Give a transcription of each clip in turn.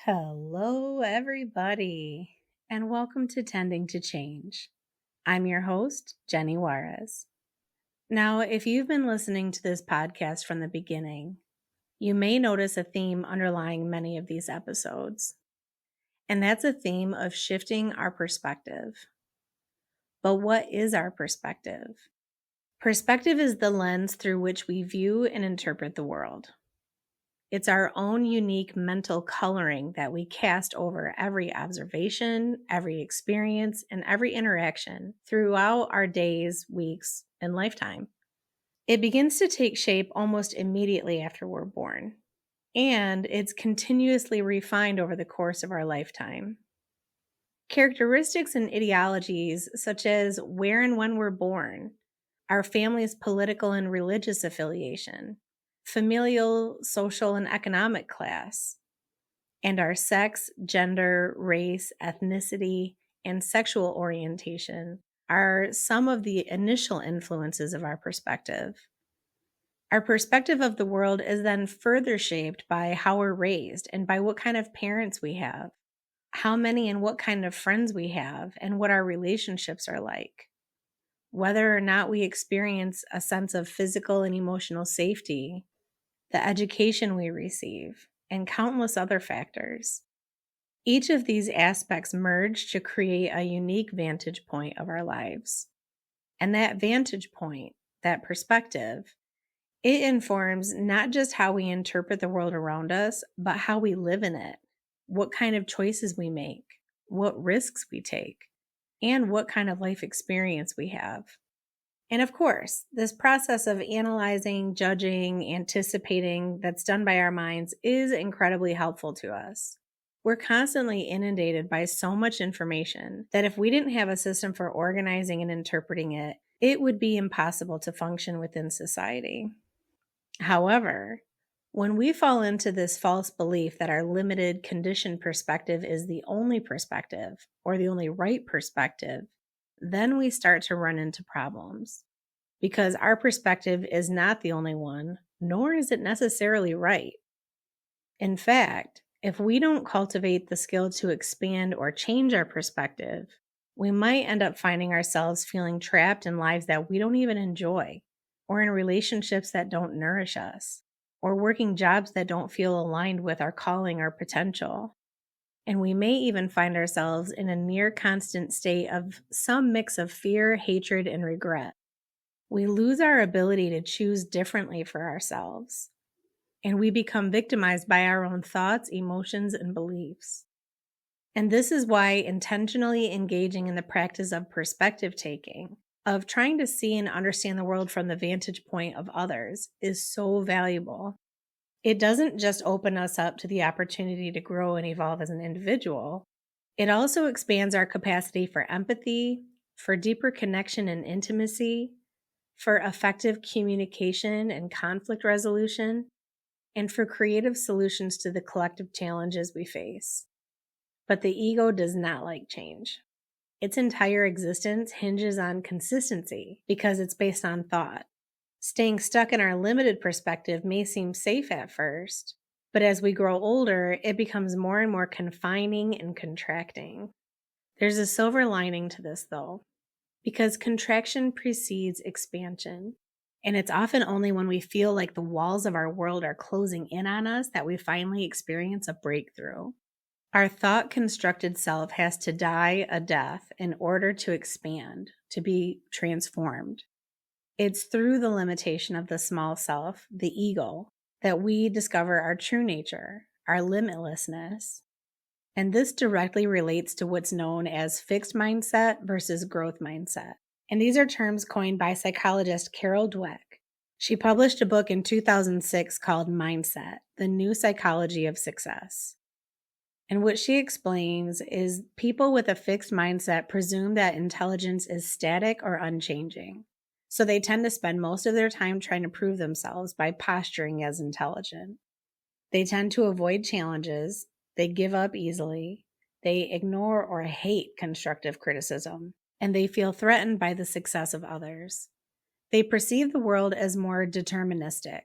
Hello, everybody, and welcome to Tending to Change. I'm your host, Jenny Juarez. Now, if you've been listening to this podcast from the beginning, you may notice a theme underlying many of these episodes, and that's a theme of shifting our perspective. But what is our perspective? Perspective is the lens through which we view and interpret the world. It's our own unique mental coloring that we cast over every observation, every experience, and every interaction throughout our days, weeks, and lifetime. It begins to take shape almost immediately after we're born, and it's continuously refined over the course of our lifetime. Characteristics and ideologies such as where and when we're born, our family's political and religious affiliation, familial, social, and economic class, and our sex, gender, race, ethnicity, and sexual orientation are some of the initial influences of our perspective. Our perspective of the world is then further shaped by how we're raised and by what kind of parents we have, how many and what kind of friends we have, and what our relationships are like. Whether or not we experience a sense of physical and emotional safety, the education we receive, and countless other factors. Each of these aspects merge to create a unique vantage point of our lives. And that vantage point, that perspective, it informs not just how we interpret the world around us, but how we live in it, what kind of choices we make, what risks we take, and what kind of life experience we have. And of course, this process of analyzing, judging, anticipating that's done by our minds is incredibly helpful to us. We're constantly inundated by so much information that if we didn't have a system for organizing and interpreting it, it would be impossible to function within society. However, when we fall into this false belief that our limited conditioned perspective is the only perspective or the only right perspective, then we start to run into problems because our perspective is not the only one, nor is it necessarily right. In fact, if we don't cultivate the skill to expand or change our perspective, we might end up finding ourselves feeling trapped in lives that we don't even enjoy, or in relationships that don't nourish us, or working jobs that don't feel aligned with our calling or potential. And we may even find ourselves in a near constant state of some mix of fear, hatred, and regret. We lose our ability to choose differently for ourselves, and we become victimized by our own thoughts, emotions, and beliefs. And this is why intentionally engaging in the practice of perspective taking, of trying to see and understand the world from the vantage point of others, is so valuable. It doesn't just open us up to the opportunity to grow and evolve as an individual. It also expands our capacity for empathy, for deeper connection and intimacy, for effective communication and conflict resolution, and for creative solutions to the collective challenges we face. But the ego does not like change. Its entire existence hinges on consistency because it's based on thought. Staying stuck in our limited perspective may seem safe at first, but as we grow older, it becomes more and more confining and contracting. There's a silver lining to this, though, because contraction precedes expansion, and it's often only when we feel like the walls of our world are closing in on us that we finally experience a breakthrough. Our thought-constructed self has to die a death in order to expand, to be transformed. It's through the limitation of the small self, the ego, that we discover our true nature, our limitlessness. And this directly relates to what's known as fixed mindset versus growth mindset. And these are terms coined by psychologist Carol Dweck. She published a book in 2006 called Mindset: The New Psychology of Success. And what she explains is people with a fixed mindset presume that intelligence is static or unchanging. So they tend to spend most of their time trying to prove themselves by posturing as intelligent. They tend to avoid challenges, they give up easily, they ignore or hate constructive criticism, and they feel threatened by the success of others. They perceive the world as more deterministic,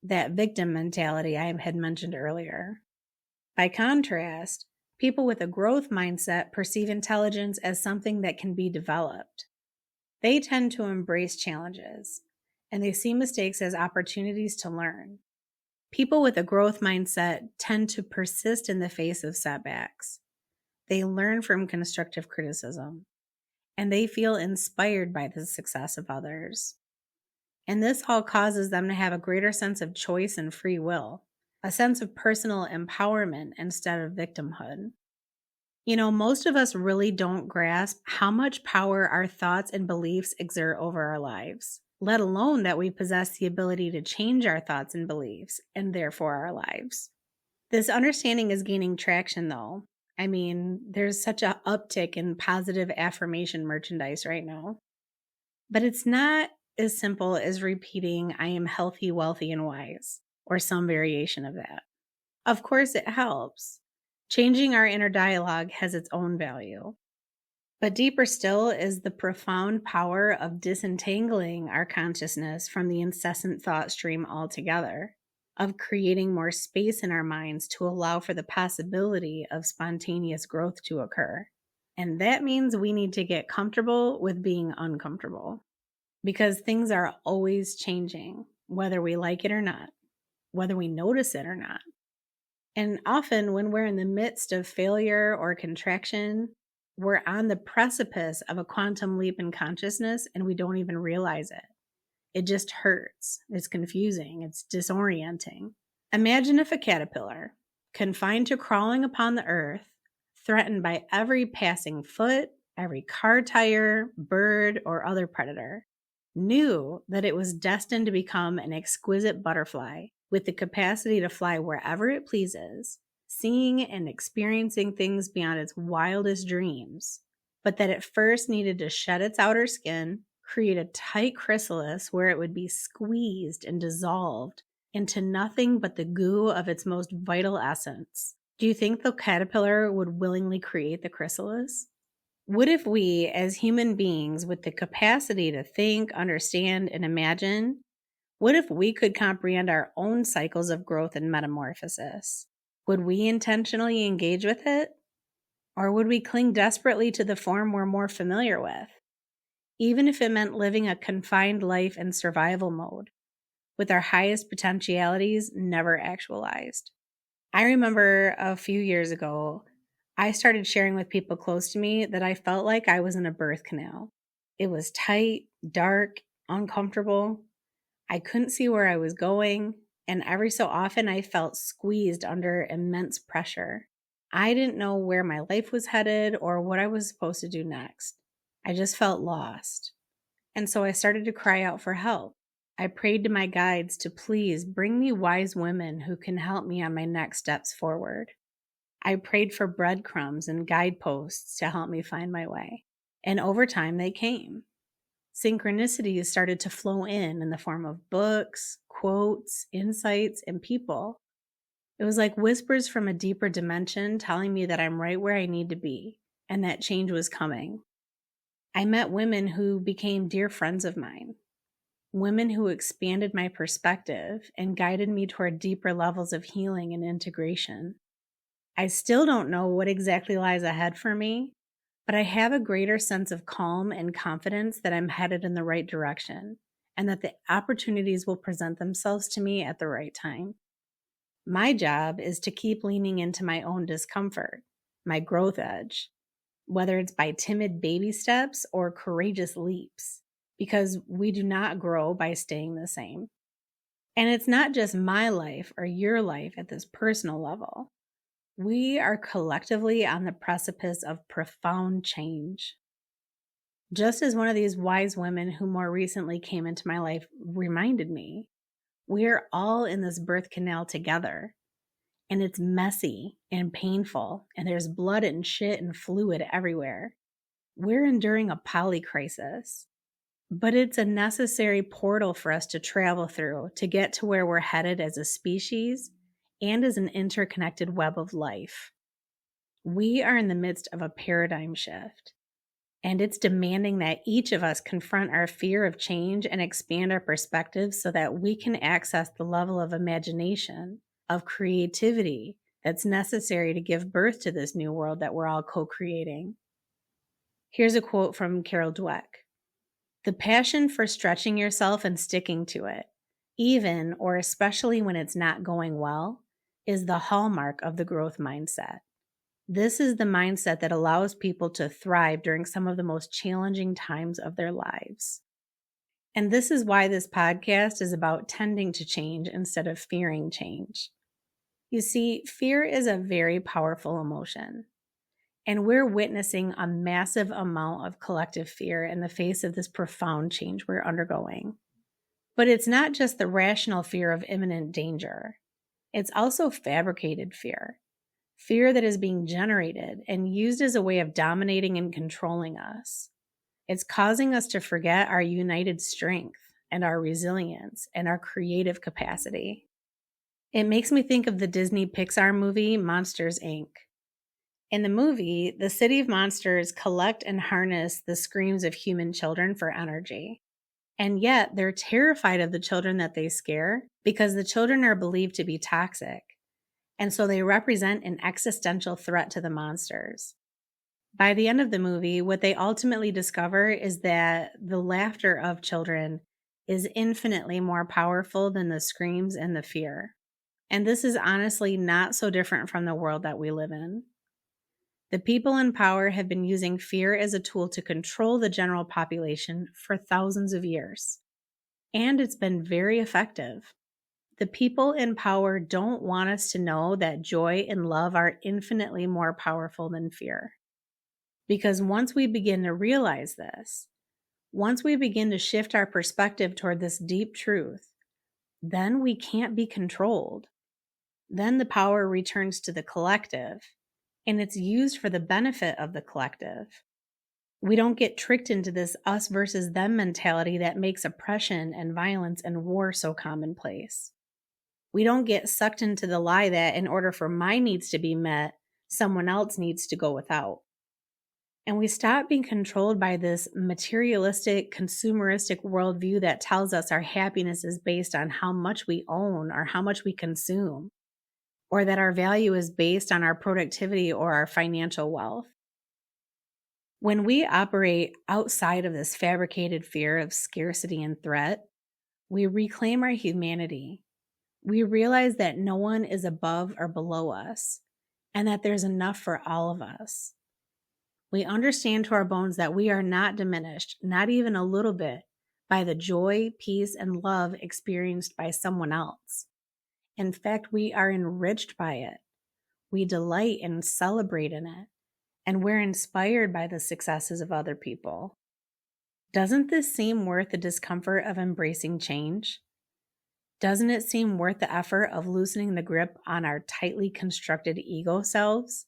that victim mentality I had mentioned earlier. By contrast, people with a growth mindset perceive intelligence as something that can be developed. They tend to embrace challenges, and they see mistakes as opportunities to learn. People with a growth mindset tend to persist in the face of setbacks. They learn from constructive criticism, and they feel inspired by the success of others. And this all causes them to have a greater sense of choice and free will, a sense of personal empowerment instead of victimhood. Most of us really don't grasp how much power our thoughts and beliefs exert over our lives, let alone that we possess the ability to change our thoughts and beliefs, and therefore our lives. This understanding is gaining traction, though. There's such an uptick in positive affirmation merchandise right now. But it's not as simple as repeating, "I am healthy, wealthy, and wise," or some variation of that. Of course, it helps. Changing our inner dialogue has its own value. But deeper still is the profound power of disentangling our consciousness from the incessant thought stream altogether, of creating more space in our minds to allow for the possibility of spontaneous growth to occur. And that means we need to get comfortable with being uncomfortable, because things are always changing, whether we like it or not, whether we notice it or not. And often when we're in the midst of failure or contraction, we're on the precipice of a quantum leap in consciousness and we don't even realize it. It just hurts. It's confusing. It's disorienting. Imagine if a caterpillar, confined to crawling upon the earth, threatened by every passing foot, every car tire, bird, or other predator, knew that it was destined to become an exquisite butterfly with the capacity to fly wherever it pleases, seeing and experiencing things beyond its wildest dreams, but that it first needed to shed its outer skin, create a tight chrysalis where it would be squeezed and dissolved into nothing but the goo of its most vital essence. Do you think the caterpillar would willingly create the chrysalis? What if we, as human beings with the capacity to think, understand, and imagine, what if we could comprehend our own cycles of growth and metamorphosis? Would we intentionally engage with it? Or would we cling desperately to the form we're more familiar with, even if it meant living a confined life in survival mode, with our highest potentialities never actualized? I remember a few years ago, I started sharing with people close to me that I felt like I was in a birth canal. It was tight, dark, uncomfortable. I couldn't see where I was going, and every so often I felt squeezed under immense pressure. I didn't know where my life was headed or what I was supposed to do next. I just felt lost. And so I started to cry out for help. I prayed to my guides to please bring me wise women who can help me on my next steps forward. I prayed for breadcrumbs and guideposts to help me find my way. And over time, they came. Synchronicities started to flow in the form of books, quotes, insights, and people. It was like whispers from a deeper dimension telling me that I'm right where I need to be and that change was coming. I met women who became dear friends of mine, women who expanded my perspective and guided me toward deeper levels of healing and integration. I still don't know what exactly lies ahead for me, but I have a greater sense of calm and confidence that I'm headed in the right direction and that the opportunities will present themselves to me at the right time. My job is to keep leaning into my own discomfort, my growth edge, whether it's by timid baby steps or courageous leaps, because we do not grow by staying the same. And it's not just my life or your life at this personal level. We are collectively on the precipice of profound change. Just as one of these wise women who more recently came into my life reminded me, we're all in this birth canal together. And it's messy and painful, and there's blood and shit and fluid everywhere. We're enduring a polycrisis, but it's a necessary portal for us to travel through to get to where we're headed as a species and as an interconnected web of life. We are in the midst of a paradigm shift, and it's demanding that each of us confront our fear of change and expand our perspectives so that we can access the level of imagination, of creativity that's necessary to give birth to this new world that we're all co-creating. Here's a quote from Carol Dweck. "The passion for stretching yourself and sticking to it, even or especially when it's not going well, is the hallmark of the growth mindset. This is the mindset that allows people to thrive during some of the most challenging times of their lives." And this is why this podcast is about tending to change instead of fearing change. You see, fear is a very powerful emotion, and we're witnessing a massive amount of collective fear in the face of this profound change we're undergoing. But it's not just the rational fear of imminent danger. It's also fabricated fear. Fear that is being generated and used as a way of dominating and controlling us. It's causing us to forget our united strength and our resilience and our creative capacity. It makes me think of the Disney Pixar movie Monsters, Inc. In the movie, the city of monsters collect and harness the screams of human children for energy. And yet, they're terrified of the children that they scare because the children are believed to be toxic. And so they represent an existential threat to the monsters. By the end of the movie, what they ultimately discover is that the laughter of children is infinitely more powerful than the screams and the fear. And this is honestly not so different from the world that we live in. The people in power have been using fear as a tool to control the general population for thousands of years. And it's been very effective. The people in power don't want us to know that joy and love are infinitely more powerful than fear. Because once we begin to realize this, once we begin to shift our perspective toward this deep truth, then we can't be controlled. Then the power returns to the collective, and it's used for the benefit of the collective. We don't get tricked into this us versus them mentality that makes oppression and violence and war so commonplace. We don't get sucked into the lie that in order for my needs to be met, someone else needs to go without. And we stop being controlled by this materialistic, consumeristic worldview that tells us our happiness is based on how much we own or how much we consume, or that our value is based on our productivity or our financial wealth. When we operate outside of this fabricated fear of scarcity and threat, we reclaim our humanity. We realize that no one is above or below us, and that there's enough for all of us. We understand to our bones that we are not diminished, not even a little bit, by the joy, peace, and love experienced by someone else. In fact, we are enriched by it. We delight and celebrate in it, and we're inspired by the successes of other people. Doesn't this seem worth the discomfort of embracing change? Doesn't it seem worth the effort of loosening the grip on our tightly constructed ego selves?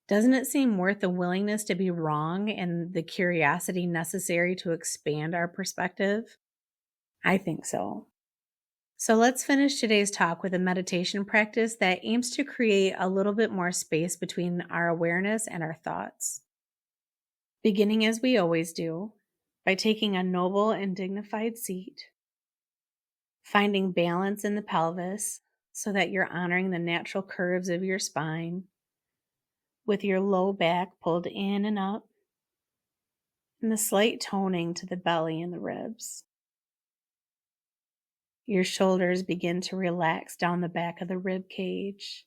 Doesn't it seem worth the willingness to be wrong and the curiosity necessary to expand our perspective? I think so. So let's finish today's talk with a meditation practice that aims to create a little bit more space between our awareness and our thoughts. Beginning as we always do, by taking a noble and dignified seat, finding balance in the pelvis so that you're honoring the natural curves of your spine, with your low back pulled in and up, and the slight toning to the belly and the ribs. Your shoulders begin to relax down the back of the rib cage,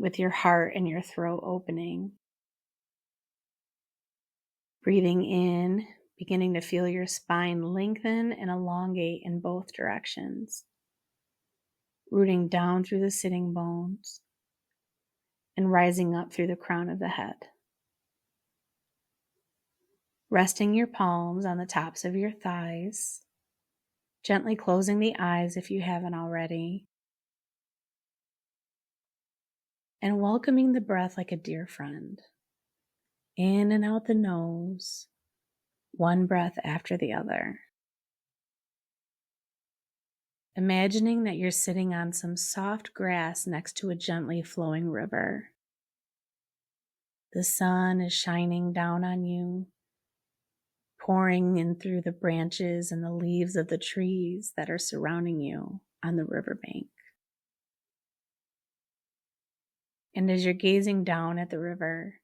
with your heart and your throat opening. Breathing in, beginning to feel your spine lengthen and elongate in both directions, rooting down through the sitting bones and rising up through the crown of the head. Resting your palms on the tops of your thighs, gently closing the eyes if you haven't already, and welcoming the breath like a dear friend. In and out the nose, one breath after the other. Imagining that you're sitting on some soft grass next to a gently flowing river. The sun is shining down on you, pouring in through the branches and the leaves of the trees that are surrounding you on the riverbank. And as you're gazing down at the river,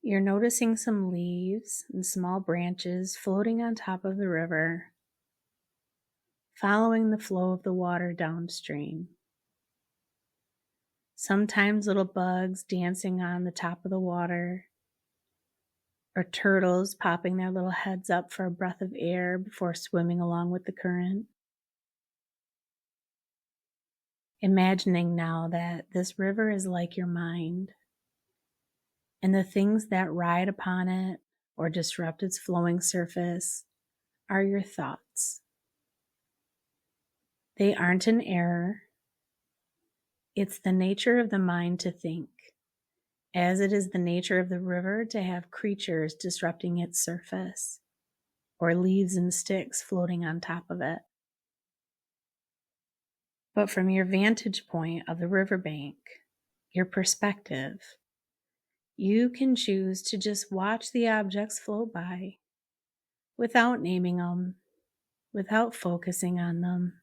you're noticing some leaves and small branches floating on top of the river, following the flow of the water downstream. Sometimes little bugs dancing on the top of the water, or turtles popping their little heads up for a breath of air before swimming along with the current. Imagining now that this river is like your mind, and the things that ride upon it or disrupt its flowing surface are your thoughts. They aren't an error. It's the nature of the mind to think, as it is the nature of the river to have creatures disrupting its surface, or leaves and sticks floating on top of it. But from your vantage point of the riverbank, your perspective, you can choose to just watch the objects float by without naming them, without focusing on them.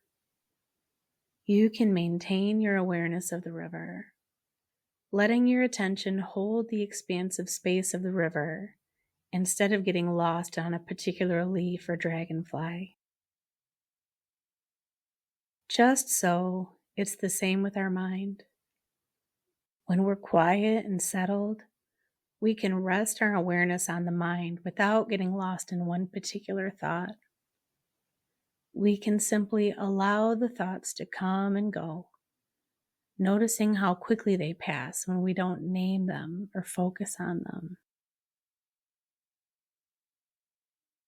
You can maintain your awareness of the river, letting your attention hold the expansive space of the river instead of getting lost on a particular leaf or dragonfly. Just so, it's the same with our mind. When we're quiet and settled, we can rest our awareness on the mind without getting lost in one particular thought. We can simply allow the thoughts to come and go, noticing how quickly they pass when we don't name them or focus on them.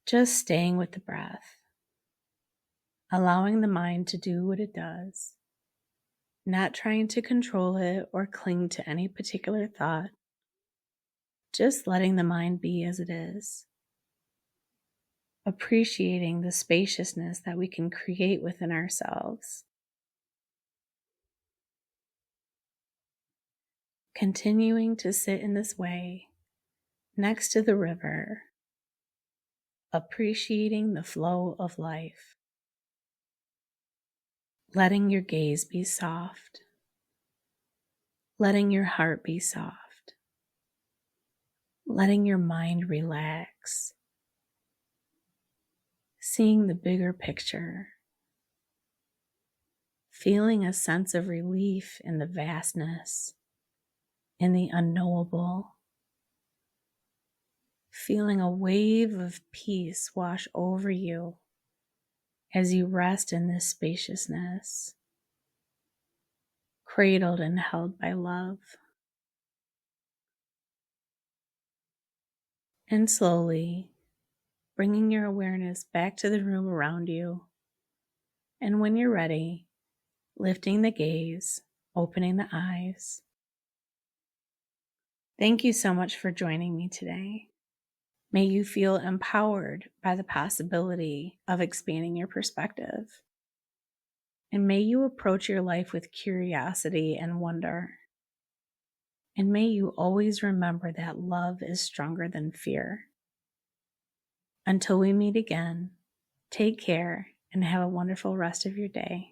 Just staying with the breath, allowing the mind to do what it does, not trying to control it or cling to any particular thought, just letting the mind be as it is, appreciating the spaciousness that we can create within ourselves. Continuing to sit in this way, next to the river, appreciating the flow of life, letting your gaze be soft, letting your heart be soft, letting your mind relax, seeing the bigger picture, feeling a sense of relief in the vastness, in the unknowable, feeling a wave of peace wash over you as you rest in this spaciousness, cradled and held by love. And slowly, bringing your awareness back to the room around you, and when you're ready, lifting the gaze, opening the eyes. Thank you so much for joining me today. May you feel empowered by the possibility of expanding your perspective. And may you approach your life with curiosity and wonder. And may you always remember that love is stronger than fear. Until we meet again, take care and have a wonderful rest of your day.